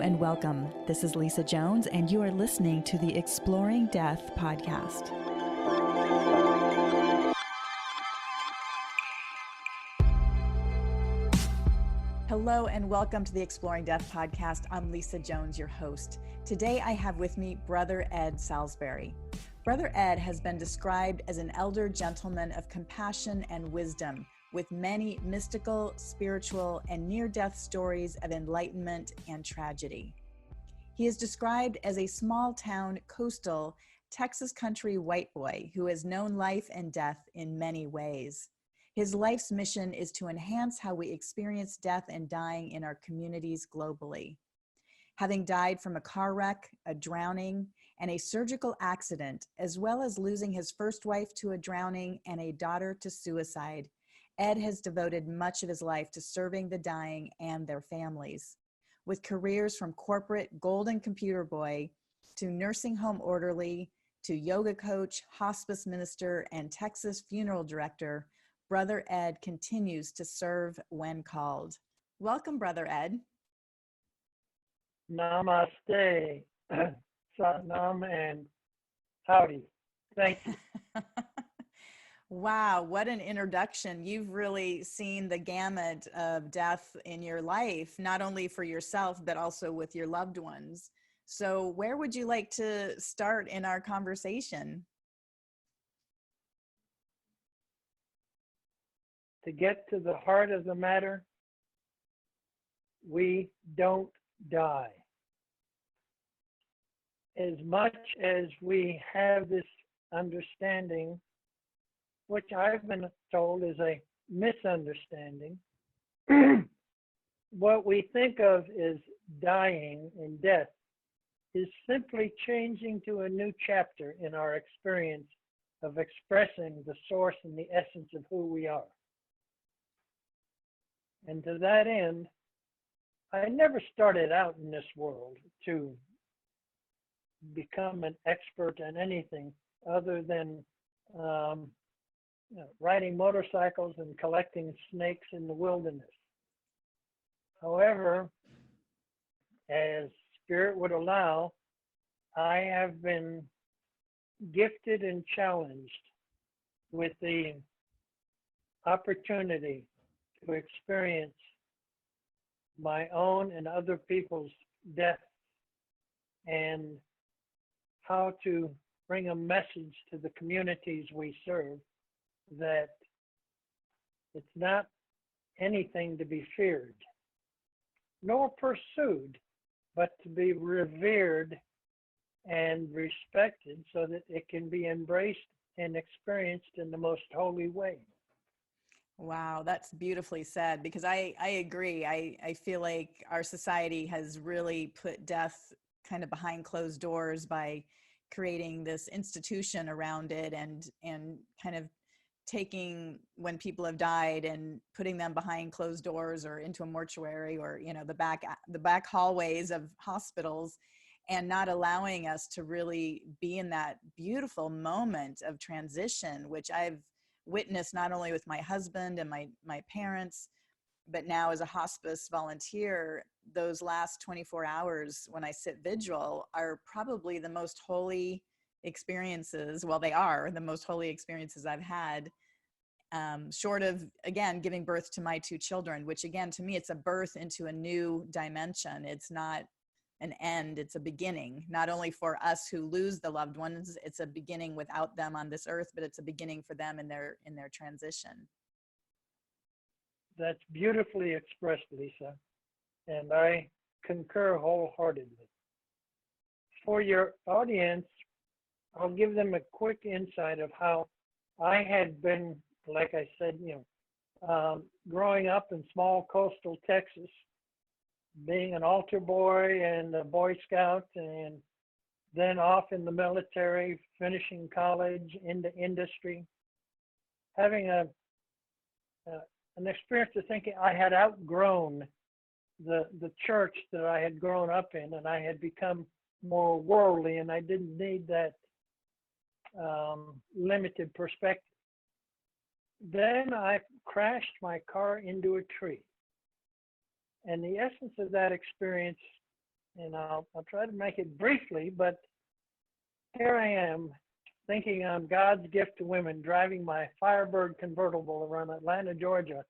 and welcome. This is Lisa Jones, and you are listening to the Exploring Death podcast. Hello, and welcome to the Exploring Death podcast. I'm Lisa Jones, your host. Today, I have with me Brother Ed Salisbury. Brother Ed has been described as an elder gentleman of compassion and wisdom, with many mystical, spiritual, and near-death stories of enlightenment and tragedy. He is described as a small-town, coastal, Texas country white boy who has known life and death in many ways. His life's mission is to enhance how we experience death and dying in our communities globally. Having died from a car wreck, a drowning, and a surgical accident, as well as losing his first wife to a drowning and a daughter to suicide, Ed has devoted much of his life to serving the dying and their families. With careers from corporate golden computer boy to nursing home orderly to yoga coach, hospice minister, and Texas funeral director, Brother Ed continues to serve when called. Welcome, Brother Ed. Namaste, Satnam, and howdy. Thank you. Wow, what an introduction. You've really seen the gamut of death in your life, not only for yourself, but also with your loved ones. So where would you like to start in our conversation? To get to the heart of the matter, we don't die. As much as we have this understanding, which I've been told is a misunderstanding, what we think of as dying and death is simply changing to a new chapter in our experience of expressing the source and the essence of who we are. And to that end, I never started out in this world to become an expert in anything other than riding motorcycles and collecting snakes in the wilderness. However, as Spirit would allow, I have been gifted and challenged with the opportunity to experience my own and other people's death and how to bring a message to the communities we serve that it's not anything to be feared nor pursued, but to be revered and respected so that it can be embraced and experienced in the most holy way. Wow, that's beautifully said, because I agree. I feel like our society has really put death kind of behind closed doors by creating this institution around it and kind of taking when people have died and putting them behind closed doors or into a mortuary or, you know, the back hallways of hospitals, and not allowing us to really be in that beautiful moment of transition, which I've witnessed not only with my husband and my parents, but now as a hospice volunteer. Those last 24 hours when I sit vigil are probably the most holy experiences. Well, they are the most holy experiences I've had, short of, again, giving birth to my two children, which again, to me, it's a birth into a new dimension. It's not an end, it's a beginning, not only for us who lose the loved ones, it's a beginning without them on this earth, but it's a beginning for them in their transition. That's beautifully expressed, Lisa, and I concur wholeheartedly. For your audience, I'll give them a quick insight of how I had been, like I said, growing up in small coastal Texas, being an altar boy and a Boy Scout, and then off in the military, finishing college, into industry, having an experience of thinking I had outgrown the church that I had grown up in, and I had become more worldly, and I didn't need that limited perspective. Then I crashed my car into a tree. And the essence of that experience And I'll try to make it briefly, but here I am thinking I'm God's gift to women, driving my Firebird convertible around Atlanta, Georgia,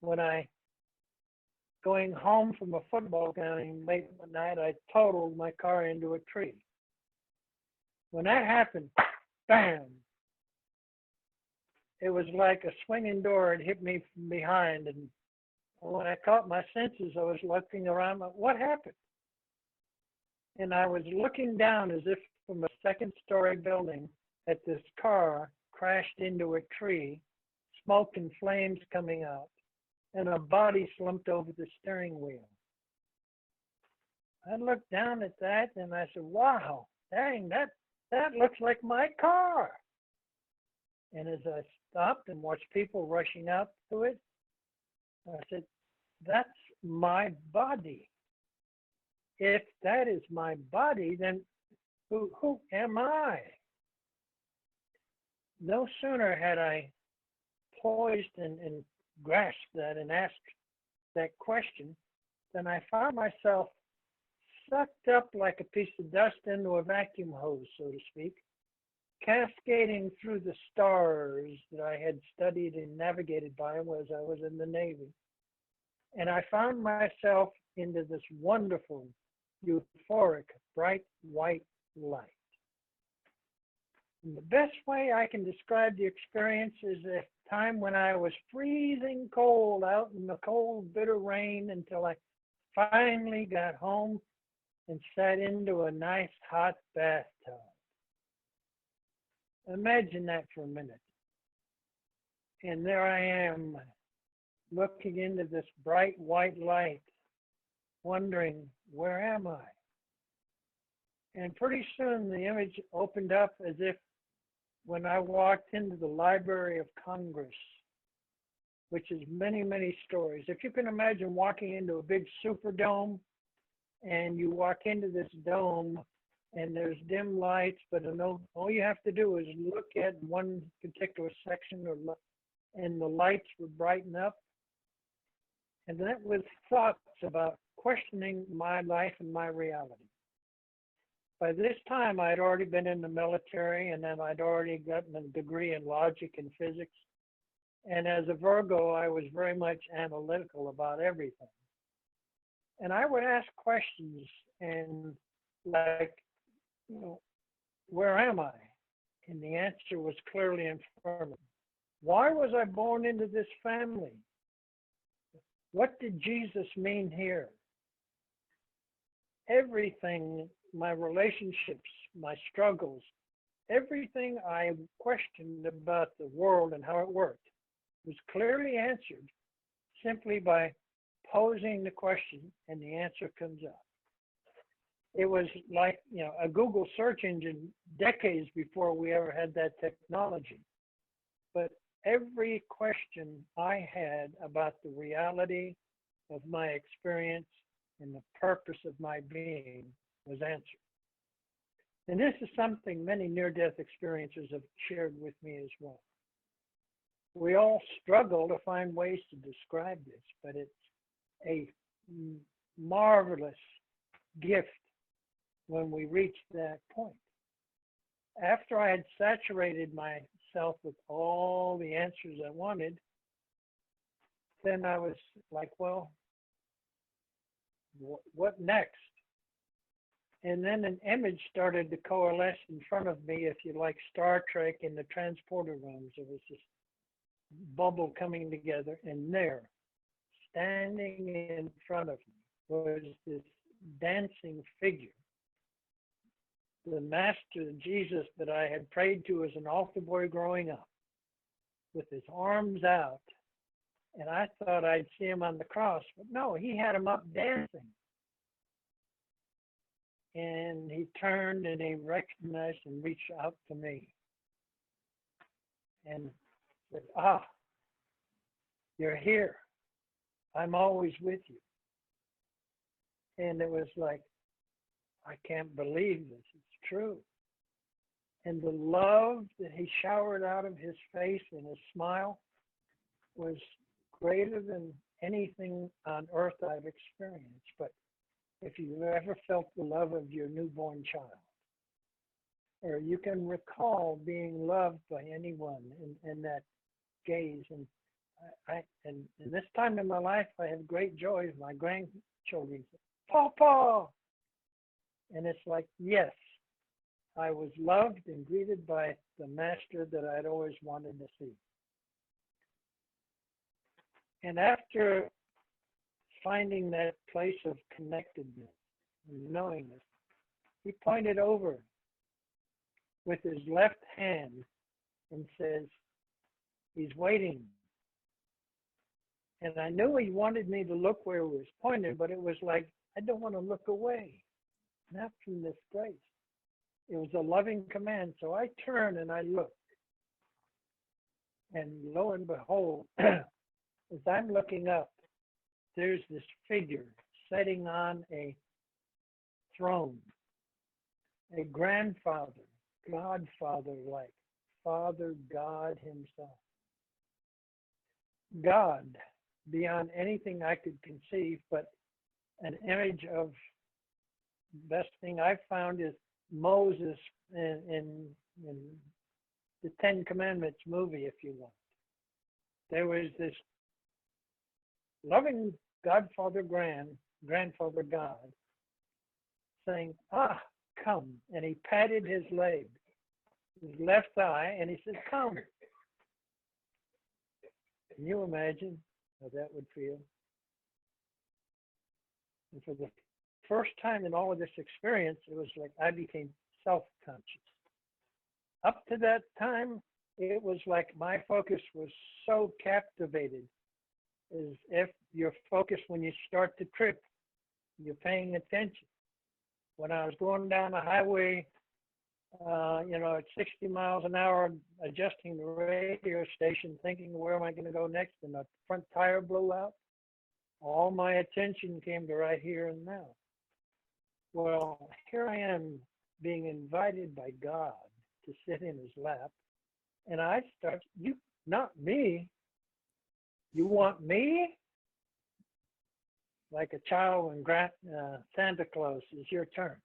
when going home from a football game late one night, I totaled my car into a tree. When that happened, bam, it was like a swinging door had hit me from behind. And when I caught my senses, I was looking around, what happened? And I was looking down as if from a second-story building at this car crashed into a tree, smoke and flames coming out, and a body slumped over the steering wheel. I looked down at that and I said, wow, dang, that looks like my car. And as I stopped and watched people rushing out to it, I said, that's my body. If that is my body, then who am I? No sooner had I poised and grasped that and asked that question than I found myself sucked up like a piece of dust into a vacuum hose, so to speak, cascading through the stars that I had studied and navigated by as I was in the Navy. And I found myself into this wonderful, euphoric, bright white light. And the best way I can describe the experience is a time when I was freezing cold out in the cold, bitter rain until I finally got home and sat into a nice hot bathtub. Imagine that for a minute. And there I am, looking into this bright white light, wondering, where am I? And pretty soon the image opened up as if when I walked into the Library of Congress, which is many, many stories. If you can imagine walking into a big Superdome and you walk into this dome and there's dim lights, but all you have to do is look at one particular section and the lights would brighten up. And that was thoughts about questioning my life and my reality. By this time, I'd already been in the military, and then I'd already gotten a degree in logic and physics. And as a Virgo, I was very much analytical about everything. And I would ask questions and like, where am I? And the answer was clearly in front of me. Why was I born into this family? What did Jesus mean here? Everything, my relationships, my struggles, everything I questioned about the world and how it worked was clearly answered simply by posing the question and the answer comes up. It was like, a Google search engine decades before we ever had that technology. But every question I had about the reality of my experience and the purpose of my being was answered. And this is something many near-death experiencers have shared with me as well. We all struggle to find ways to describe this, but it's a marvelous gift when we reach that point. After I had saturated myself with all the answers I wanted, then I was like, well, what next? And then an image started to coalesce in front of me, if you like Star Trek in the transporter rooms. There was this bubble coming together, and there, standing in front of me, was this dancing figure. The Master Jesus that I had prayed to as an altar boy growing up, with his arms out. And I thought I'd see him on the cross, but no, he had him up dancing. And he turned and he recognized and reached out to me and said, you're here. I'm always with you. And it was like, I can't believe this. It's true. And the love that he showered out of his face and his smile was greater than anything on earth I've experienced. But if you've ever felt the love of your newborn child, or you can recall being loved by anyone in that gaze. And and in this time in my life, I have great joy. My grandchildren say, "Papa," and it's like, yes, I was loved and greeted by the master that I'd always wanted to see. And after finding that place of connectedness and knowingness, he pointed over with his left hand and says, he's waiting. And I knew he wanted me to look where it was pointed, but it was like, I don't want to look away, not from this place. It was a loving command. So I turned and I looked. And lo and behold, as I'm looking up, there's this figure sitting on a throne, a grandfather, godfather-like, Father God himself. God, beyond anything I could conceive, but an image of, best thing I've found is Moses in the Ten Commandments movie, if you want. There was this loving Godfather grandfather God saying, come. And he patted his leg, his left thigh, and he said, come. Can you imagine how that would feel? And for the first time in all of this experience, it was like I became self-conscious. Up to that time, it was like my focus was so captivated, as if you're focused when you start to trip, you're paying attention. When I was going down the highway, at 60 miles an hour, adjusting the radio station, thinking, where am I going to go next? And the front tire blew out. All my attention came to right here and now. Well, here I am being invited by God to sit in his lap. And I start, not me. You want me? Like a child when Santa Claus, it's your turn.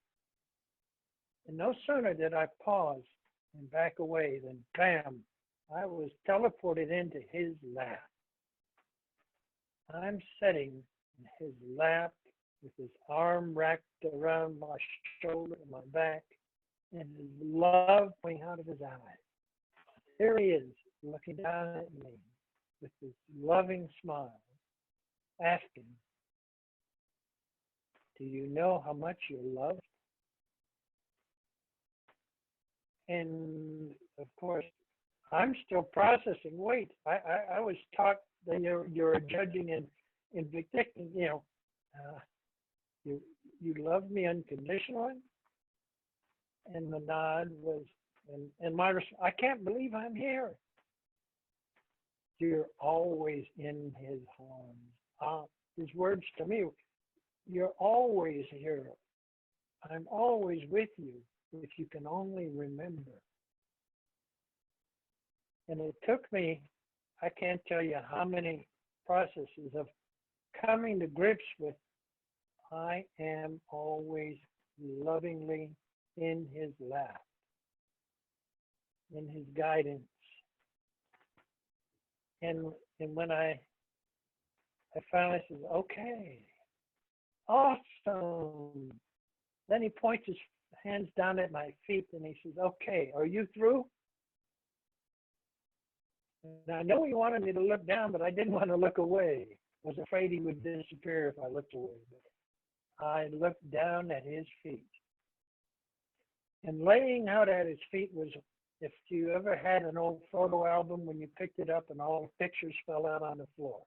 And no sooner did I pause and back away than bam, I was teleported into his lap. I'm sitting in his lap with his arm wrapped around my shoulder and my back, and his love coming out of his eyes. There he is, looking down at me with his loving smile, asking, do you know how much you're loved? And of course, I'm still processing. Wait, I was taught that you're judging and vindicting. You love me unconditionally. And the nod was, and I can't believe I'm here. You're always in his arms. His words to me, you're always here. I'm always with you if you can only remember. And it took me, I can't tell you how many processes of coming to grips with, I am always lovingly in his lap, in his guidance. And when I finally said, okay, awesome. Then he points his hands down at my feet and he says, okay, are you through? And I know he wanted me to look down, but I didn't want to look away. I was afraid he would disappear if I looked away. But I looked down at his feet. And laying out at his feet was, if you ever had an old photo album when you picked it up and all the pictures fell out on the floor.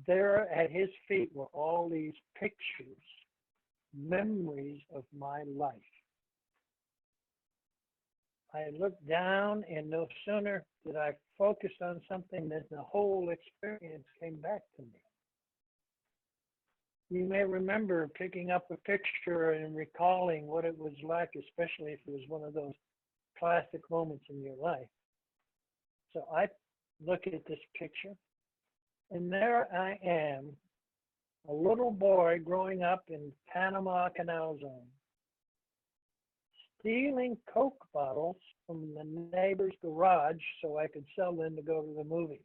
There at his feet were all these pictures, memories of my life. I looked down, and no sooner did I focus on something than the whole experience came back to me. You may remember picking up a picture and recalling what it was like, especially if it was one of those classic moments in your life. So I look at this picture, and there I am a little boy growing up in Panama Canal Zone, stealing Coke bottles from the neighbor's garage so I could sell them to go to the movie.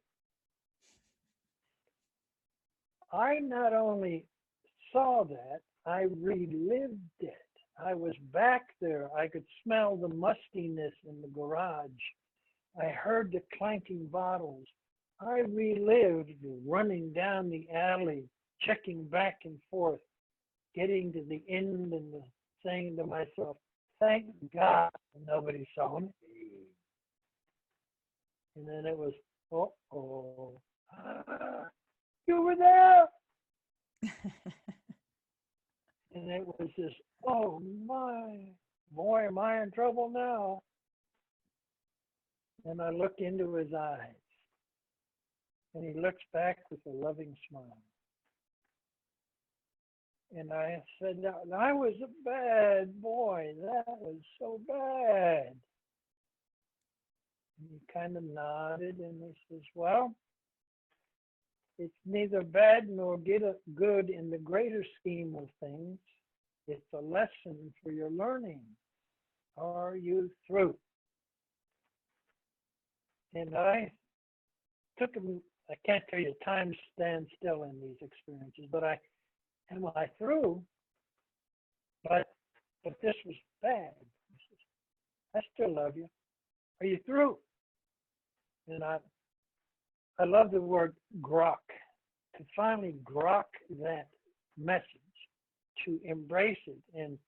I not only saw that, I relived it. I was back there. I could smell the mustiness in the garage. I heard the clanking bottles. I relived running down the alley, checking back and forth, getting to the end and saying to myself, thank God nobody saw me. And then it was, uh-oh, you were there. And it was just, oh my, boy, am I in trouble now? And I looked into his eyes, and he looks back with a loving smile. And I said, I was a bad boy. That was so bad. And he kind of nodded, and he says, well, it's neither bad nor good in the greater scheme of things. It's a lesson for your learning. Are you through? And I took him, I can't tell you, time stands still in these experiences, but am I through? But this was bad. He says, I still love you. Are you through? And I love the word grok, to finally grok that message, to embrace it and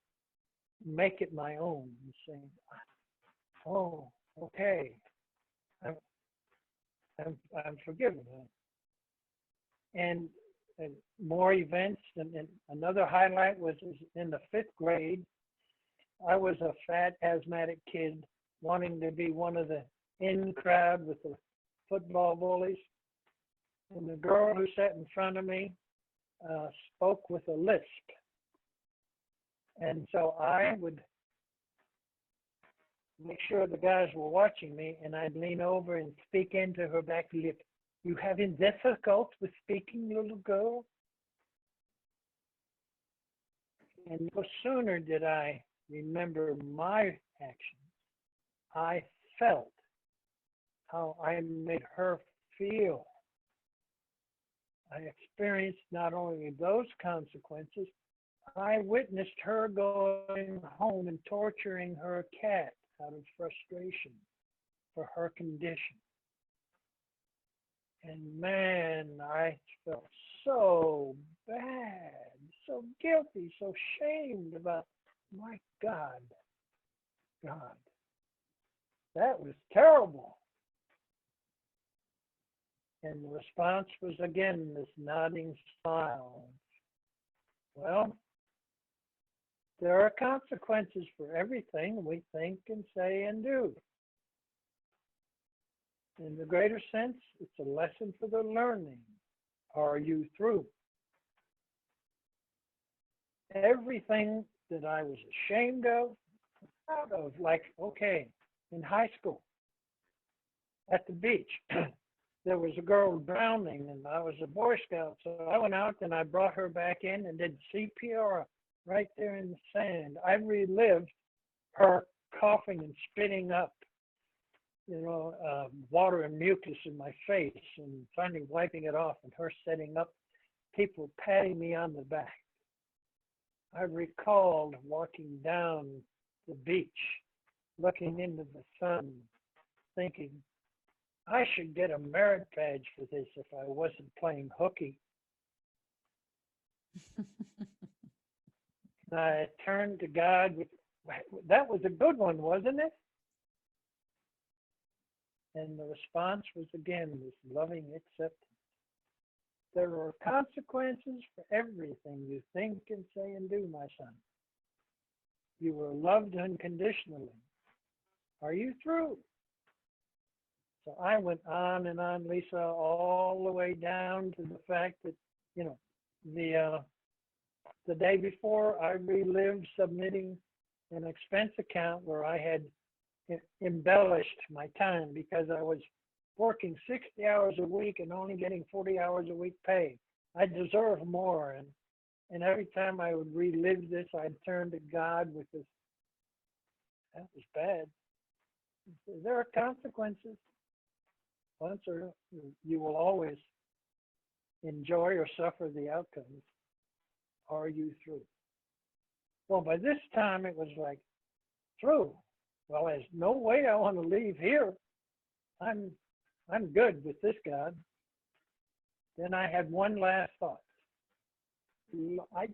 make it my own, and saying, oh, okay, I'm forgiven. And more events, and another highlight was in the 5th grade. I was a fat asthmatic kid wanting to be one of the in crowd with the football bullies. And the girl who sat in front of me spoke with a lisp. And so I would make sure the guys were watching me, and I'd lean over and speak into her back lip. You having difficult with speaking, little girl? And no sooner did I remember my actions, I felt how I made her feel. I experienced not only those consequences, I witnessed her going home and torturing her cat out of frustration for her condition. And man, I felt so bad, so guilty, so shamed about, my God, that was terrible. And the response was again this nodding smile. Well, there are consequences for everything we think and say and do. In the greater sense, it's a lesson for the learning. Are you through? Everything that I was ashamed of, proud of, like, okay, in high school, at the beach, there was a girl drowning, and I was a Boy Scout, so I went out and I brought her back in and did CPR right there in the sand. I relived her coughing and spitting up, water and mucus in my face, and finally wiping it off, and her setting up, people patting me on the back. I recalled walking down the beach, looking into the sun, thinking, I should get a merit badge for this if I wasn't playing hooky. And I turned to God. That was a good one, wasn't it? And the response was again this loving acceptance. There are consequences for everything you think and say and do, my son. You were loved unconditionally. Are you through? So I went on and on, Lisa, all the way down to the fact that, the day before I relived submitting an expense account where I had embellished my time because I was working 60 hours a week and only getting 40 hours a week pay. I deserve more. And every time I would relive this, I'd turn to God with this, that was bad. There are consequences. Once or you will always enjoy or suffer the outcomes. Are you through? Well, by this time it was like, through. Well, there's no way I want to leave here. I'm I'm good with this God. Then I had one last thought. I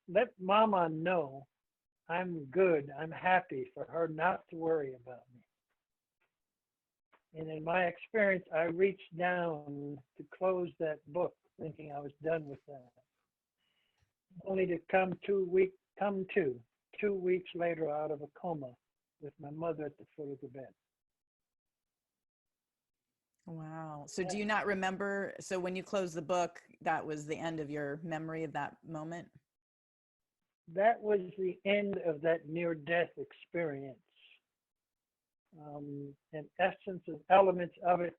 let Mama know I'm good. I'm happy for her not to worry about me. And in my experience, I reached down to close that book, thinking I was done with that, only to come to 2 weeks later out of a coma with my mother at the foot of the bed. Wow. So do you not remember? So when you closed the book, that was the end of your memory of that moment? That was the end of that near-death experience. And essence and elements of it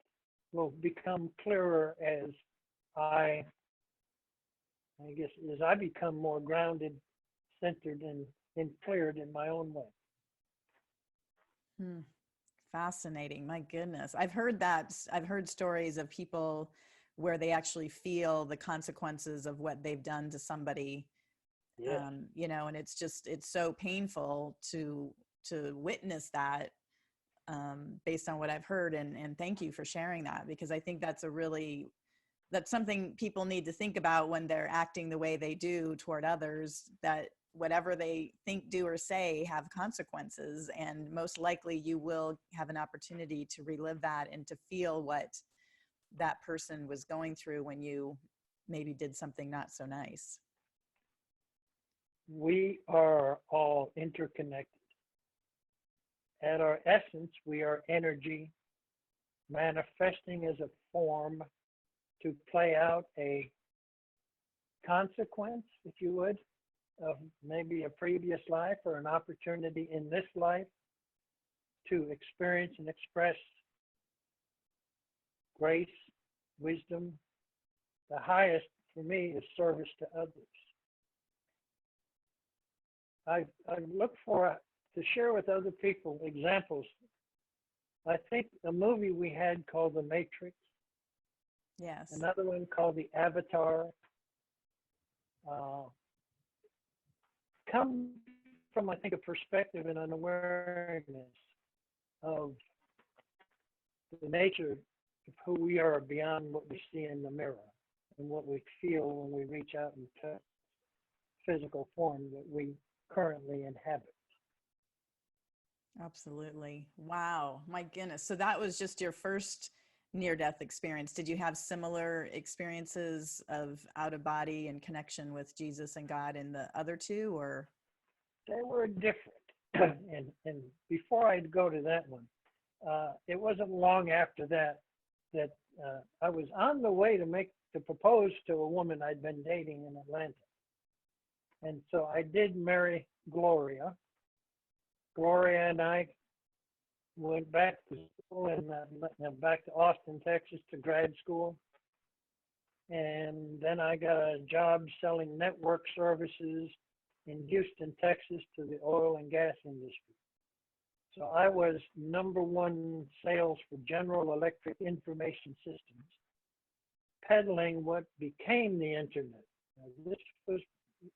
will become clearer as I guess, as I become more grounded, centered, and cleared in my own way. Hmm. Fascinating. My goodness. I've heard that. I've heard stories of people where they actually feel the consequences of what they've done to somebody. Yes. And it's so painful to witness that, based on what I've heard. And thank you for sharing that, because I think that's something people need to think about when they're acting the way they do toward others, that whatever they think, do, or say have consequences. And most likely you will have an opportunity to relive that and to feel what that person was going through when you maybe did something not so nice. We are all interconnected. At our essence, we are energy manifesting as a form to play out a consequence, if you would, of maybe a previous life or an opportunity in this life to experience and express grace, wisdom. The highest for me is service to others. I look to share with other people examples. I think a movie we had called The Matrix, Yes. another one called The Avatar, come from, I think, a perspective and an awareness of the nature of who we are beyond what we see in the mirror and what we feel when we reach out and touch physical form that we currently inhabit. Absolutely. Wow. My goodness. So that was just your first near-death experience. Did you have similar experiences of out of body and connection with Jesus and God in the other two, or? They were different. and before I'd go to that one, it wasn't long after that I was on the way to propose to a woman I'd been dating in Atlanta. And so I did marry Gloria. Gloria and I went back to school and back to Austin, Texas to grad school. And then I got a job selling network services in Houston, Texas to the oil and gas industry. So I was number one sales for General Electric Information Systems, peddling what became the internet. Now, this was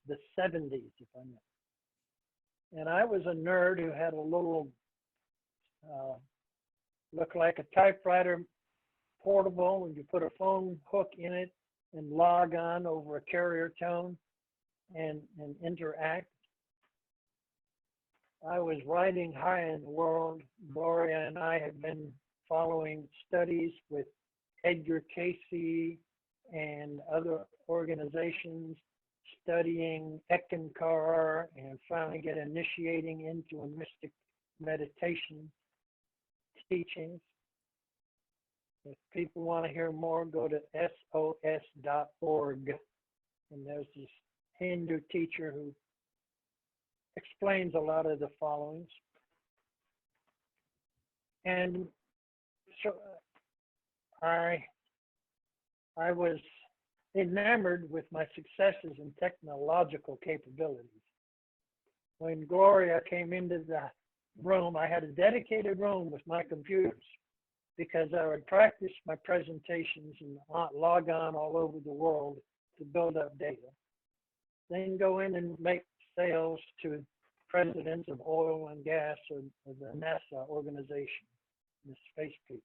the 70s, if I may. And I was a nerd who had a little, looked like a typewriter portable, and you put a phone hook in it and log on over a carrier tone and interact. I was riding high in the world. Gloria and I had been following studies with Edgar Cayce and other organizations, studying Eckankar, and finally initiating into a mystic meditation teachings. If people want to hear more, go to sos.org. And there's this Hindu teacher who explains a lot of the followings. And so I was enamored with my successes and technological capabilities. When Gloria came into the room, I had a dedicated room with my computers because I would practice my presentations and log on all over the world to build up data. Then go in and make sales to presidents of oil and gas or the NASA organization, the space people.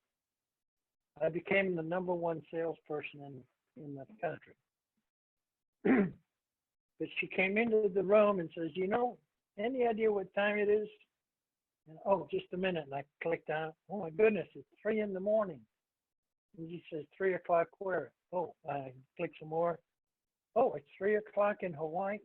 I became the number one salesperson in the country. But she came into the room and says, any idea what time it is? And, oh, just a minute. And I clicked on it. Oh, my goodness, it's 3 in the morning. And she says, 3 o'clock where? Oh, I click some more. Oh, it's 3 o'clock in Hawaii.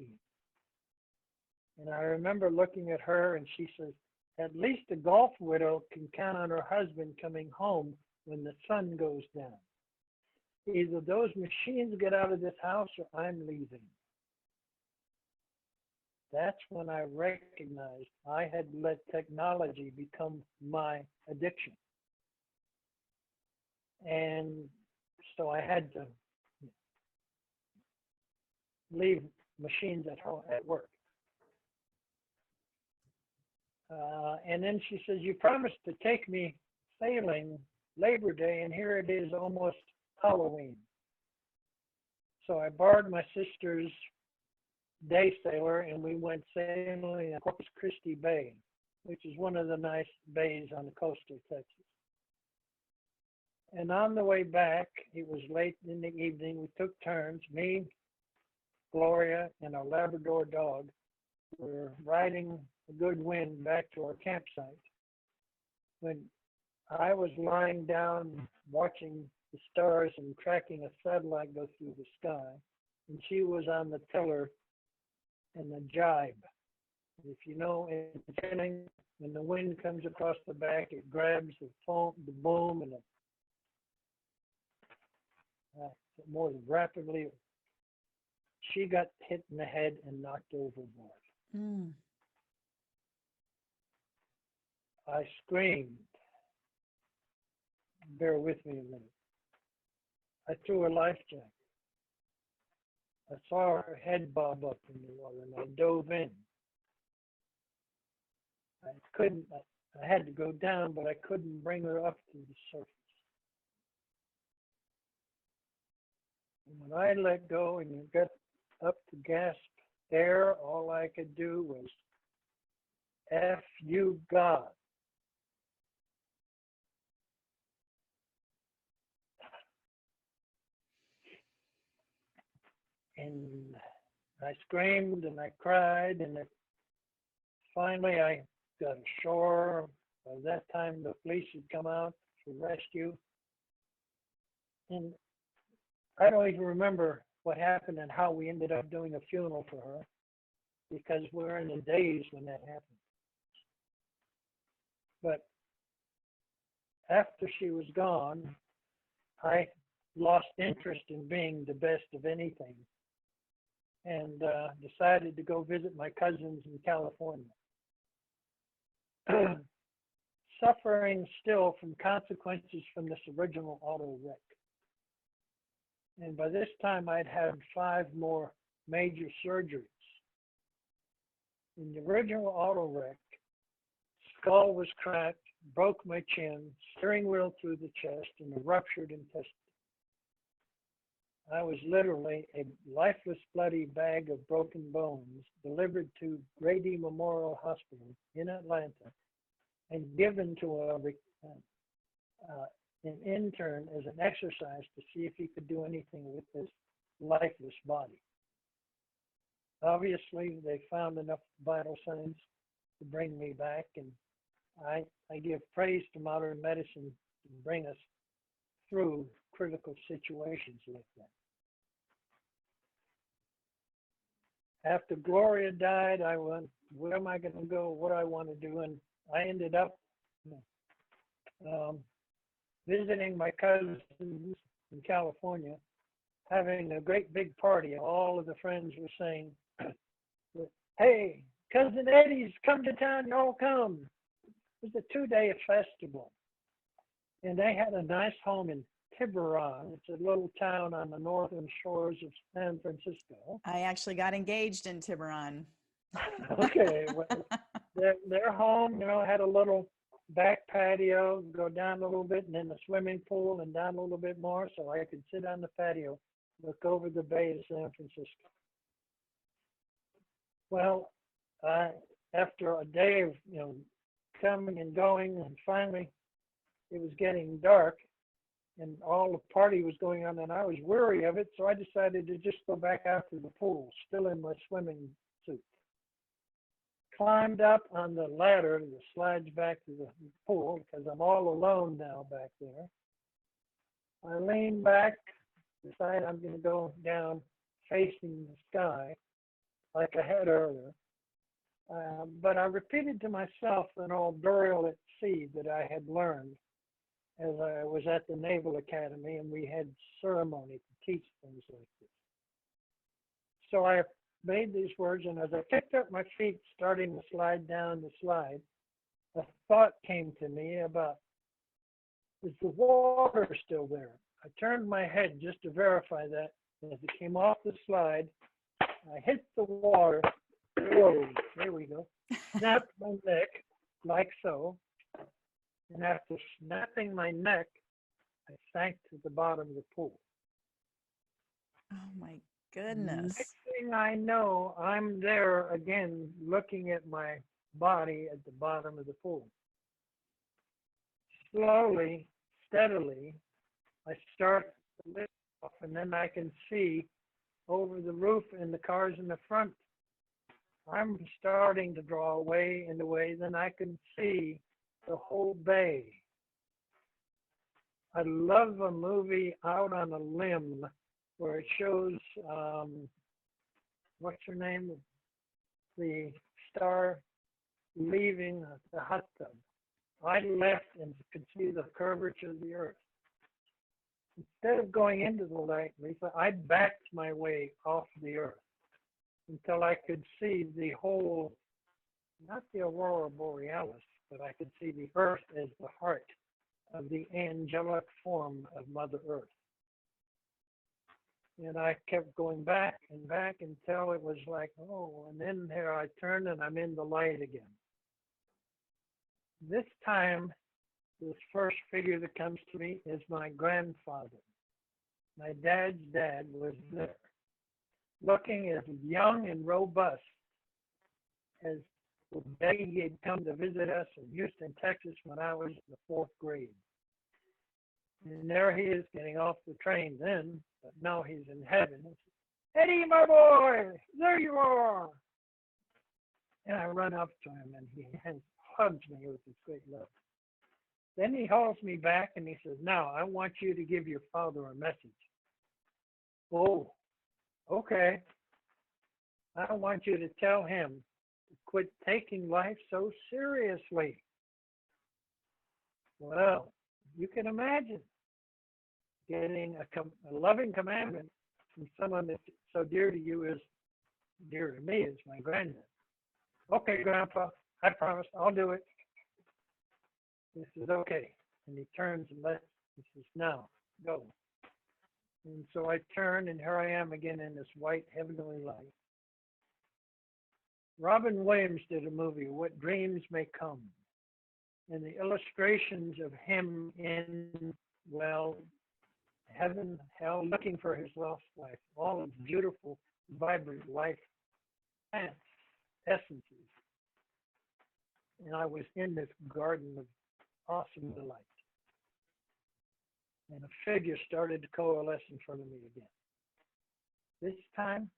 And I remember looking at her and she says, at least a golf widow can count on her husband coming home when the sun goes down. Either those machines get out of this house or I'm leaving. That's when I recognized I had let technology become my addiction. And so I had to leave machines at home, at work. And then she says, you promised to take me sailing Labor Day, and here it is almost Halloween. So I borrowed my sister's day sailor, and we went sailing at Corpus Christi Bay, which is one of the nice bays on the coast of Texas. And on the way back, it was late in the evening, we took turns, me, Gloria, and our Labrador dog were riding a good wind back to our campsite when I was lying down watching the stars and tracking a satellite go through the sky, and she was on the tiller in the jibe. If you know, in sailing, when the wind comes across the back, it grabs the foam, the boom, and it more rapidly. She got hit in the head and knocked overboard. Mm. I screamed. Bear with me a minute. I threw a life jacket. I saw her head bob up in the water, and I dove in. I had to go down, but I couldn't bring her up to the surface. And when I let go and got up to gasp air, all I could do was, F you, God. And I screamed and I cried, and finally I got ashore. By that time, the police had come out for rescue. And I don't even remember what happened and how we ended up doing a funeral for her, because we're in the days when that happened. But after she was gone, I lost interest in being the best of anything and decided to go visit my cousins in California. Suffering still from consequences from this original auto wreck. And by this time, I'd had 5 more major surgeries. In the original auto wreck, skull was cracked, broke my chin, steering wheel through the chest, and a ruptured intestine. I was literally a lifeless, bloody bag of broken bones delivered to Grady Memorial Hospital in Atlanta and given to an intern as an exercise to see if he could do anything with this lifeless body. Obviously, they found enough vital signs to bring me back, and I give praise to modern medicine to bring us through critical situations like that. After Gloria died, I went, where am I going to go? What do I want to do? And I ended up visiting my cousins in California, having a great big party. All of the friends were saying, hey, Cousin Eddie's come to town, y'all come. It was a 2-day festival. And they had a nice home in Tiburon. It's a little town on the northern shores of San Francisco. I actually got engaged in Tiburon. Okay, well, their home, had a little back patio, go down a little bit, and then a swimming pool, and down a little bit more, so I could sit on the patio, look over the bay of San Francisco. Well, after a day of coming and going, and finally it was getting dark, and all the party was going on, and I was weary of it, so I decided to just go back out to the pool, still in my swimming suit. Climbed up on the ladder that slides back to the pool because I'm all alone now back there. I lean back, decide I'm going to go down facing the sky like I had earlier. But I repeated to myself an old burial at sea that I had learned as I was at the Naval Academy, and we had ceremony to teach things like this. So I made these words, and as I picked up my feet, starting to slide down the slide, a thought came to me about, is the water still there? I turned my head just to verify that. As it came off the slide, I hit the water. Whoa, there we go. Snapped my neck, like so. And after snapping my neck, I sank to the bottom of the pool. Oh my goodness. Next thing I know, I'm there again looking at my body at the bottom of the pool. Slowly, steadily, I start to lift off, and then I can see over the roof and the cars in the front. I'm starting to draw away in the way, then I can see the whole bay. I love a movie Out on a Limb where it shows, what's her name? The star leaving the hot tub. I left and could see the curvature of the earth. Instead of going into the light, Lisa, I backed my way off the earth until I could see the whole, not the aurora borealis, but I could see the earth as the heart of the angelic form of Mother Earth. And I kept going back and back until it was like, oh, and then there I turned and I'm in the light again. This time, this first figure that comes to me is my grandfather. My dad's dad was there, looking as young and robust as the day he had come to visit us in Houston, Texas when I was in the fourth grade. And there he is getting off the train then, but now he's in heaven. Eddie, my boy, there you are. And I run up to him and he hugs me with his great love. Then he hauls me back and he says, now I want you to give your father a message. Oh, okay. I want you to tell him to quit taking life so seriously. Well, you can imagine getting a loving commandment from someone that's so dear to you as dear to me as my granddad. Okay, Grandpa, I promise I'll do it. He says, okay. And he turns and lets, he says, now, go. And so I turn, and here I am again in this white heavenly light. Robin Williams did a movie, What Dreams May Come. And the illustrations of him in, well, heaven, hell, looking for his lost life, all of beautiful, vibrant life essences. And I was in this garden of awesome delight. And a figure started to coalesce in front of me again. This time,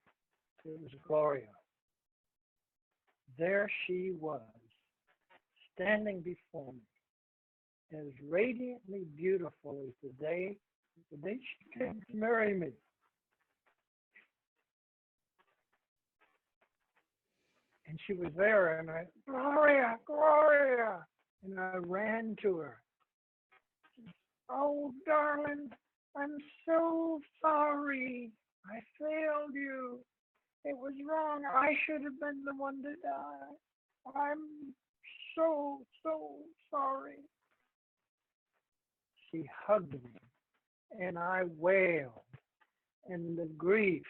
it was Gloria. There she was, standing before me, as radiantly beautiful as the day she came to marry me. And she was there, and I, Gloria, Gloria, and I ran to her. Oh, darling, I'm so sorry. I failed you. It was wrong. I should have been the one to die. I'm so sorry. She hugged me and I wailed, and the grief,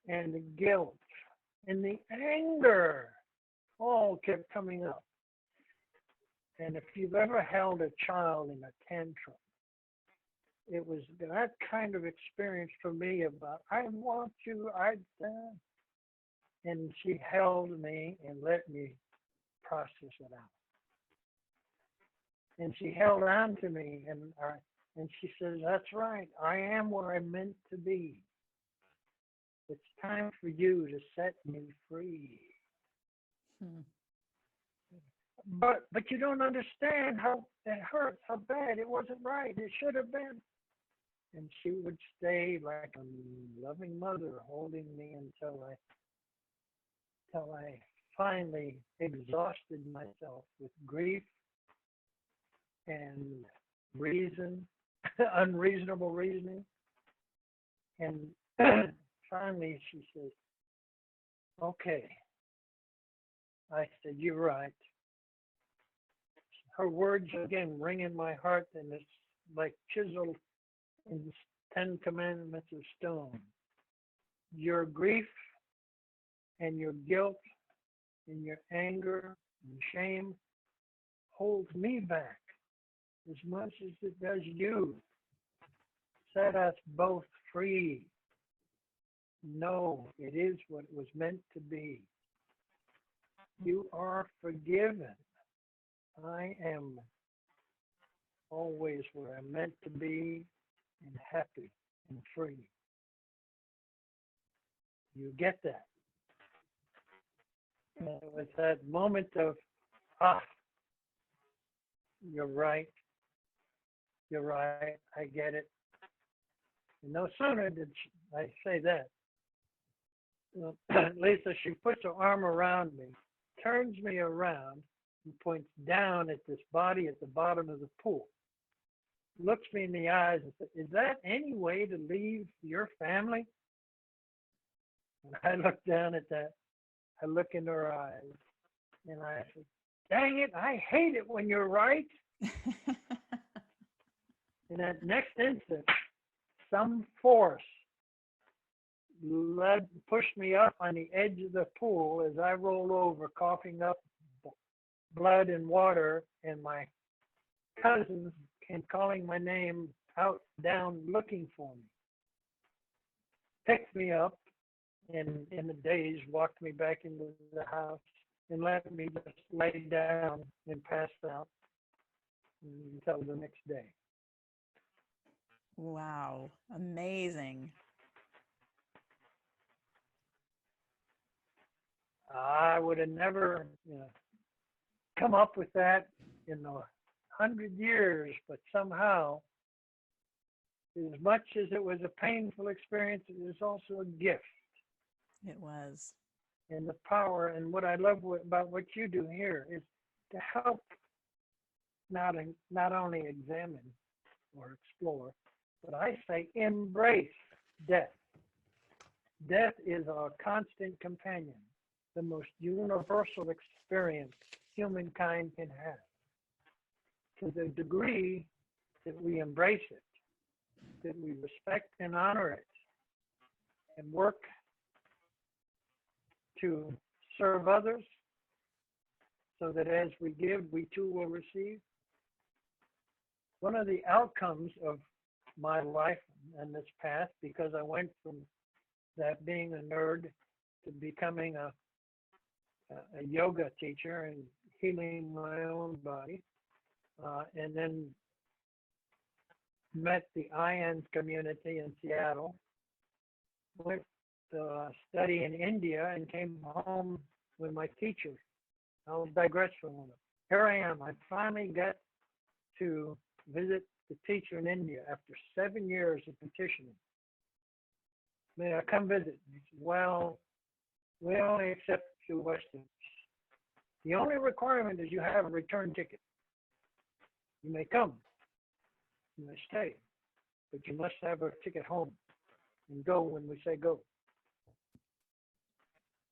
and the guilt, and the anger all kept coming up. And if you've ever held a child in a tantrum, it was that kind of experience for me about, I want you, and she held me and let me process it out. And she held on to me, and she says, "That's right. I am where I'm meant to be. It's time for you to set me free." Hmm. But you don't understand how it hurts, how bad it wasn't right. It should have been. And she would stay like a loving mother, holding me until I finally exhausted myself with grief and reason, unreasonable reasoning. And finally she says, "Okay." I said, "You're right." Her words again ring in my heart, and it's like chiseled in the 10 Commandments of stone. Your grief and your guilt and your anger and shame holds me back as much as it does you. Set us both free. No, it is what it was meant to be. You are forgiven. I am always where I'm meant to be and happy and free. You get that? And it was that moment of, ah, you're right, you're right, I get it. And no sooner did I say that, Lisa, she puts her arm around me, turns me around, and points down at this body at the bottom of the pool. Looks me in the eyes and says, "Is that any way to leave your family?" And I look down at that. I look into her eyes, and I said, "Dang it, I hate it when you're right." In that next instant, some force pushed me up on the edge of the pool as I rolled over, coughing up blood and water, and my cousins came calling my name out, down, looking for me. Picked me up, and in a daze walked me back into the house and let me just lay down and pass out until the next day. Wow, amazing. I would have never come up with that in 100 years, but somehow, as much as it was a painful experience, it was also a gift. It was. And the power, and what I love about what you do here is to help not only examine or explore, but I say embrace death. Death is our constant companion, the most universal experience humankind can have. To the degree that we embrace it, that we respect and honor it, and work to serve others so that as we give, we too will receive. One of the outcomes of my life and this path, because I went from that being a nerd to becoming a yoga teacher and healing my own body, and then met the IANS community in Seattle, went to study in India, and came home with my teacher. I'll digress for a moment. Here I am. I finally got to visit the teacher in India after 7 years of petitioning. May I come visit? He said, "Well, we only accept you Westerners. The only requirement is you have a return ticket. You may come, you may stay, but you must have a ticket home and go when we say go."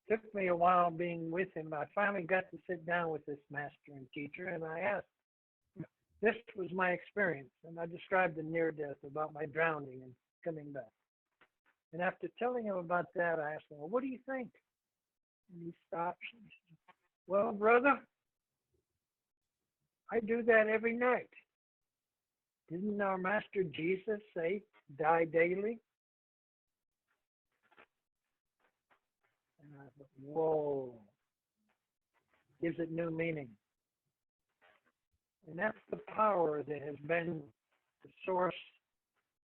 Took me a while being with him. I finally got to sit down with this master and teacher, and I asked, this was my experience. And I described the near death about my drowning and coming back. And after telling him about that, I asked him, well, what do you think? And he stops and he says, well, brother, I do that every night. Didn't our Master Jesus say, die daily? And I thought, whoa, gives it new meaning. And that's the power that has been the source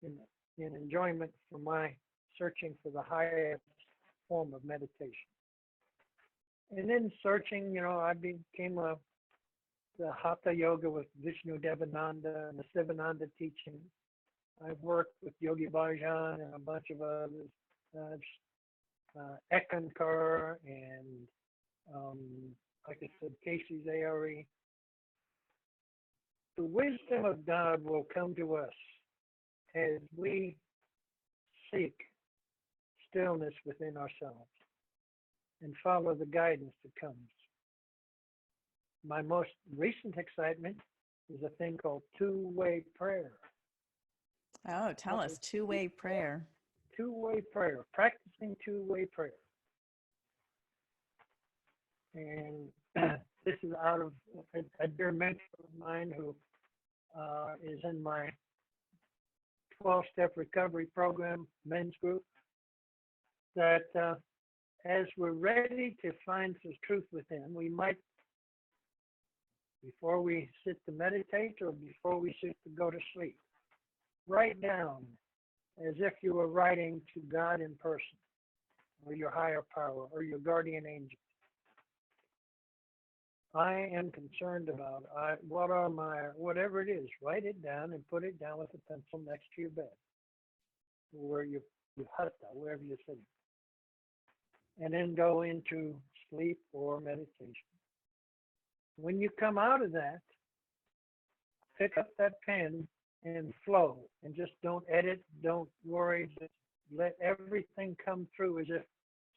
in enjoyment for my searching for the highest form of meditation. And in searching, I became the Hatha Yoga with Vishnu Devananda and the Sivananda teaching. I've worked with Yogi Bhajan and a bunch of others, Ekankar and, like I said, Casey Zayari. The wisdom of God will come to us as we seek stillness within ourselves and follow the guidance that comes. My most recent excitement is a thing called two-way prayer. Oh, tell us, two-way prayer. Two-way prayer, practicing two-way prayer. And this is out of a dear mentor of mine who is in my 12-step recovery program, men's group, that as we're ready to find some truth within, we might, before we sit to meditate or before we sit to go to sleep, write down as if you were writing to God in person, or your higher power, or your guardian angel. I am concerned about whatever it is, write it down and put it down with a pencil next to your bed, where your hatha, wherever you're sitting. And then go into sleep or meditation. When you come out of that, pick up that pen and flow, and just don't edit, don't worry, just let everything come through as if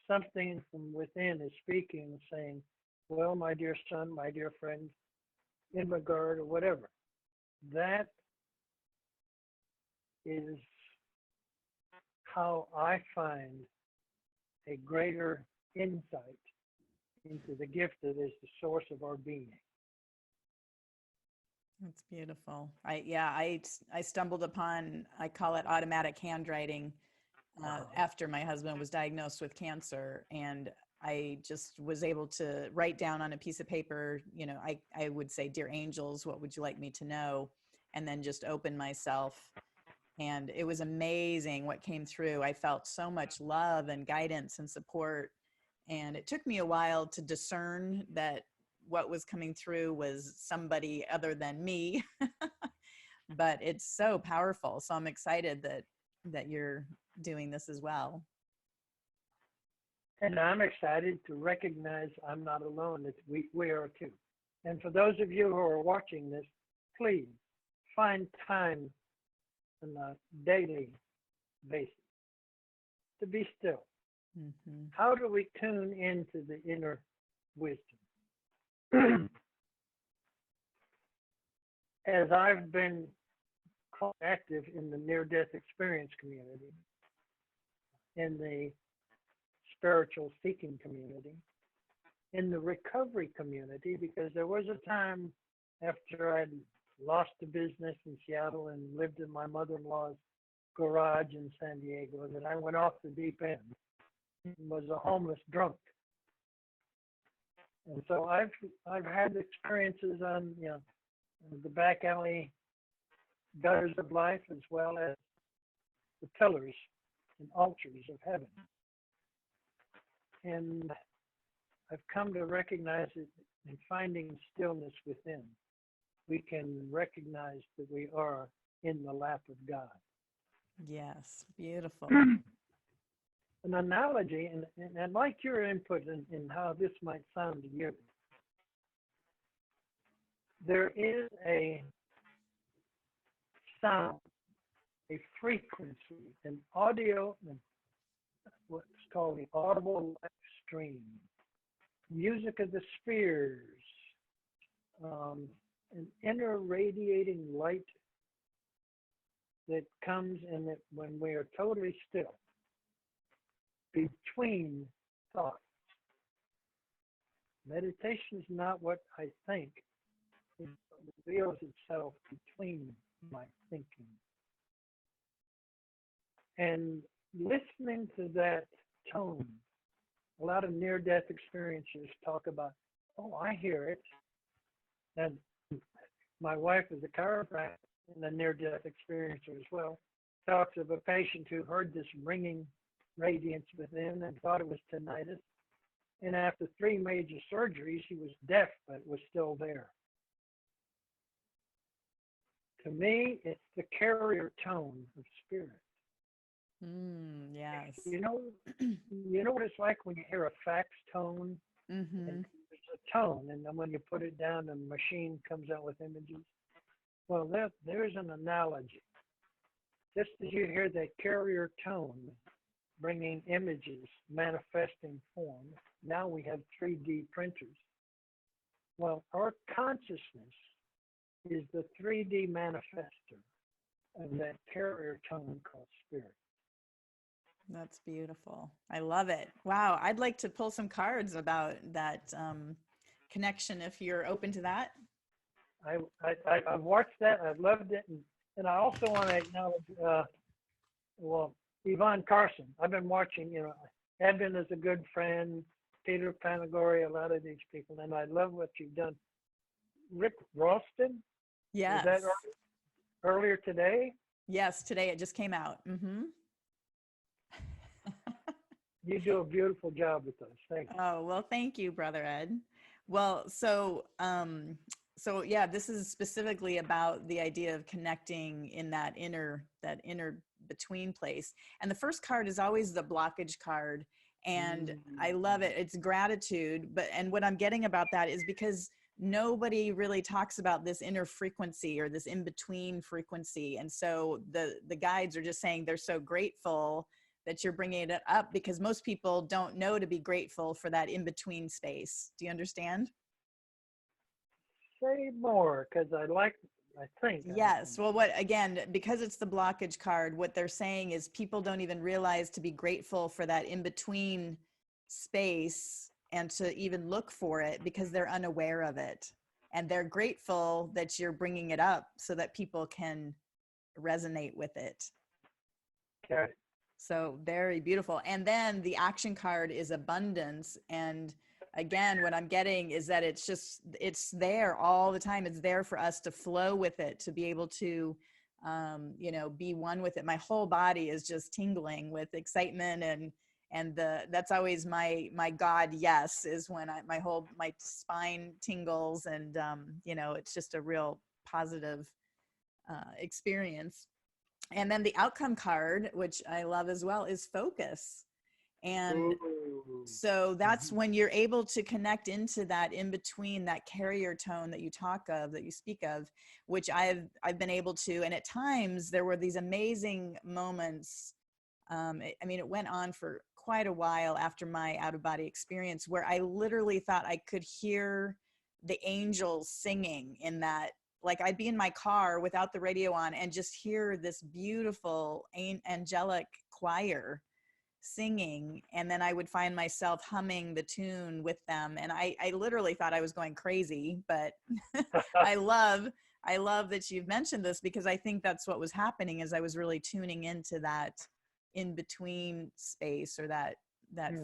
something from within is speaking, saying, well, my dear son, my dear friend, in regard or whatever. That is how I find a greater insight into the gift that is the source of our being. That's beautiful. I stumbled upon, I call it automatic handwriting, after my husband was diagnosed with cancer, and I just was able to write down on a piece of paper, I would say, dear angels, what would you like me to know? And then just open myself. And it was amazing what came through. I felt so much love and guidance and support. And it took me a while to discern that what was coming through was somebody other than me. But it's so powerful. So I'm excited that you're doing this as well. And I'm excited to recognize I'm not alone, that we are too. And for those of you who are watching this, please find time on a daily basis to be still. Mm-hmm. How do we tune into the inner wisdom? As I've been active in the near-death experience community, in the spiritual seeking community, in the recovery community, because there was a time after I'd lost the business in Seattle and lived in my mother-in-law's garage in San Diego that I went off the deep end and was a homeless drunk. And so I've had experiences on the back alley gutters of life, as well as the pillars and altars of heaven. And I've come to recognize it in finding stillness within. We can recognize that we are in the lap of God. Yes, beautiful. An analogy, and I'd like your input in how this might sound to you. There is a sound, a frequency, an audio, what's called the audible life stream, music of the spheres, an inner radiating light that comes in it when we are totally still between thoughts. Meditation is not what I think, it reveals itself between my thinking. And listening to that tone, a lot of near death experiences talk about, oh, I hear it. And my wife is a chiropractor and a near death experiencer as well. Talks of a patient who heard this ringing radiance within and thought it was tinnitus. And after 3 major surgeries, he was deaf, but was still there. To me, it's the carrier tone of spirit. Yes. You know what it's like when you hear a fax tone? Mm-hmm. And there's a tone, and then when you put it down, the machine comes out with images. Well, there's an analogy. Just as you hear that carrier tone bringing images, manifesting form, now we have 3D printers. Well, our consciousness is the 3D manifester of that carrier tone called spirit. That's beautiful. I love it. Wow. I'd like to pull some cards about that connection if you're open to that. I've watched that. I've loved it. And I also want to acknowledge, Yvonne Carson. I've been watching, Edmund is a good friend, Peter Panagori, a lot of these people, and I love what you've done. Rick Ralston? Yes. Was that earlier today? Yes, today it just came out. Mm-hmm. You do a beautiful job with those. Thank you. Oh, well, thank you, Brother Ed. Well, so yeah, this is specifically about the idea of connecting in that inner between place. And the first card is always the blockage card. And I love it. It's gratitude. And what I'm getting about that is because nobody really talks about this inner frequency or this in-between frequency. And so the guides are just saying they're so grateful that you're bringing it up because most people don't know to be grateful for that in-between space. Do you understand? Say more, because I think. Yes. Well, because it's the blockage card, what they're saying is people don't even realize to be grateful for that in-between space and to even look for it because they're unaware of it. And they're grateful that you're bringing it up so that people can resonate with it. Okay. So very beautiful. And then the action card is abundance. And again, what I'm getting is that it's there all the time. It's there for us to flow with it, to be able to, be one with it. My whole body is just tingling with excitement and that's always my God, yes, is when my spine tingles and, it's just a real positive experience. And then the outcome card, which I love as well, is focus. And so that's when you're able to connect into that in between, that carrier tone that you speak of, which I've been able to. And at times there were these amazing moments. It went on for quite a while after my out of body experience where I literally thought I could hear the angels singing in that. Like I'd be in my car without the radio on and just hear this beautiful angelic choir singing. And then I would find myself humming the tune with them. And I literally thought I was going crazy, but I love that you've mentioned this because I think that's what was happening as I was really tuning into that in between space or that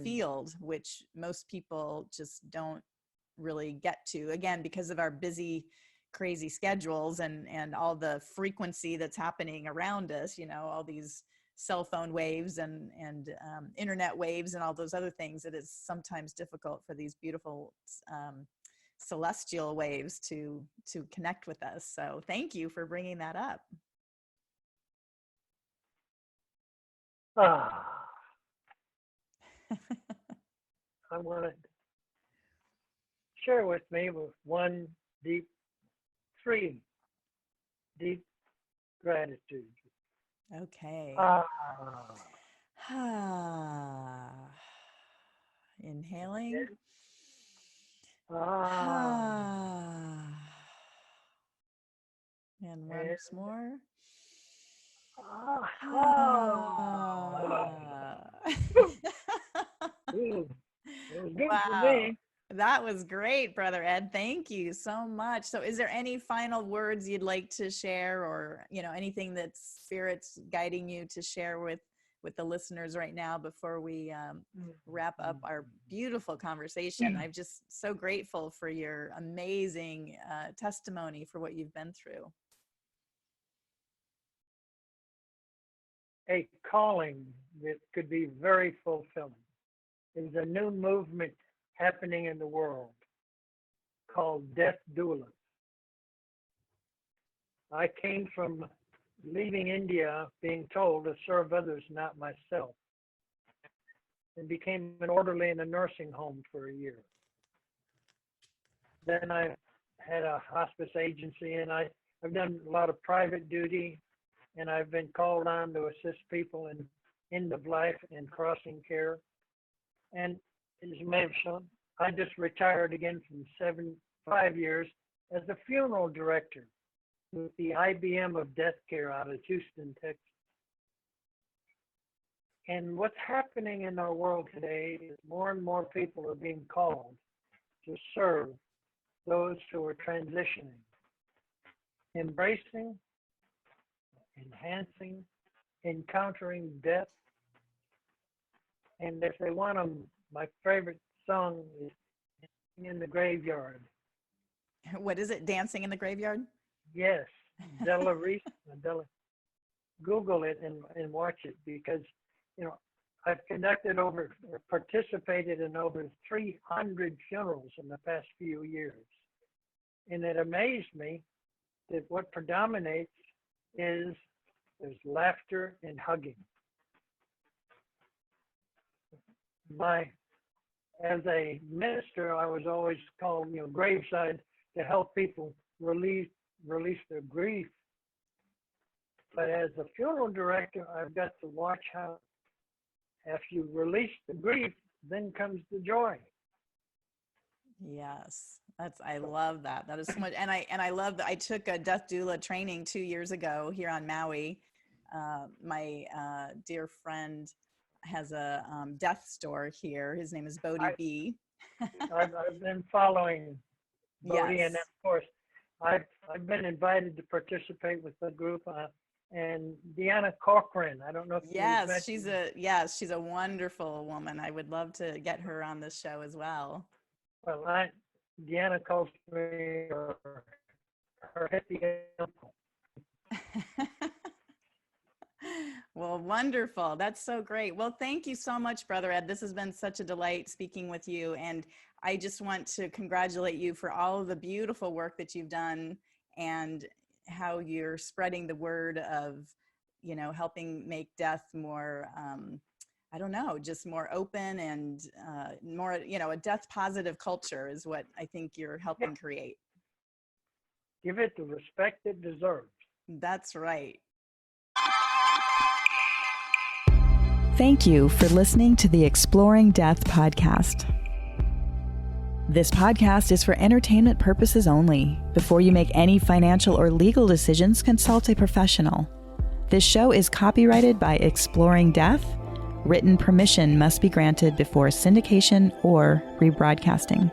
field, which most people just don't really get to, again, because of our busy, crazy schedules and all the frequency that's happening around us, all these cell phone waves and internet waves and all those other things. It is sometimes difficult for these beautiful celestial waves to connect with us. So thank you for bringing that up. I want to share with me with three deep gratitude. Okay. Inhaling. And once more. It was good for Wow. me. That was great, Brother Ed. Thank you so much. So is there any final words you'd like to share, or, anything that Spirit's guiding you to share with the listeners right now before we wrap up our beautiful conversation? I'm just so grateful for your amazing testimony for what you've been through. A calling that could be very fulfilling. There's a new movement happening in the world called death doulas. I came from leaving India being told to serve others, not myself, and became an orderly in a nursing home for a year. Then I had a hospice agency, and I've done a lot of private duty, and I've been called on to assist people in end of life and crossing care. And as you may have shown, I just retired again from 5 years as a funeral director with the IBM of death care out of Houston, Texas. And what's happening in our world today is more and more people are being called to serve those who are transitioning, embracing, enhancing, encountering death. And if they want them, my favorite song is In the Graveyard. What is it? Dancing in the Graveyard? Yes. Della Reese. Google it and watch it, because, I've participated in over 300 funerals in the past few years. And it amazed me that what predominates is there's laughter and hugging. As a minister, I was always called, graveside, to help people release their grief. But as a funeral director, I've got to watch how, after you release the grief, then comes the joy. Yes, I love that. That is so much. And I love that. I took a death doula training 2 years ago here on Maui. My dear friend has a death store here. His name is Bodie B. I've been following Bodie, Yes. and of course, I've been invited to participate with the group. And Deanna Cochran, I don't know if yes, she's a wonderful woman. I would love to get her on this show as well. Well, Deanna calls me her hippie uncle. Well, wonderful. That's so great. Well, thank you so much, Brother Ed. This has been such a delight speaking with you. And I just want to congratulate you for all of the beautiful work that you've done and how you're spreading the word of, helping make death more, just more open and more, a death positive culture is what I think you're helping create. Give it the respect it deserves. That's right. Thank you for listening to the Exploring Death podcast. This podcast is for entertainment purposes only. Before you make any financial or legal decisions, consult a professional. This show is copyrighted by Exploring Death. Written permission must be granted before syndication or rebroadcasting.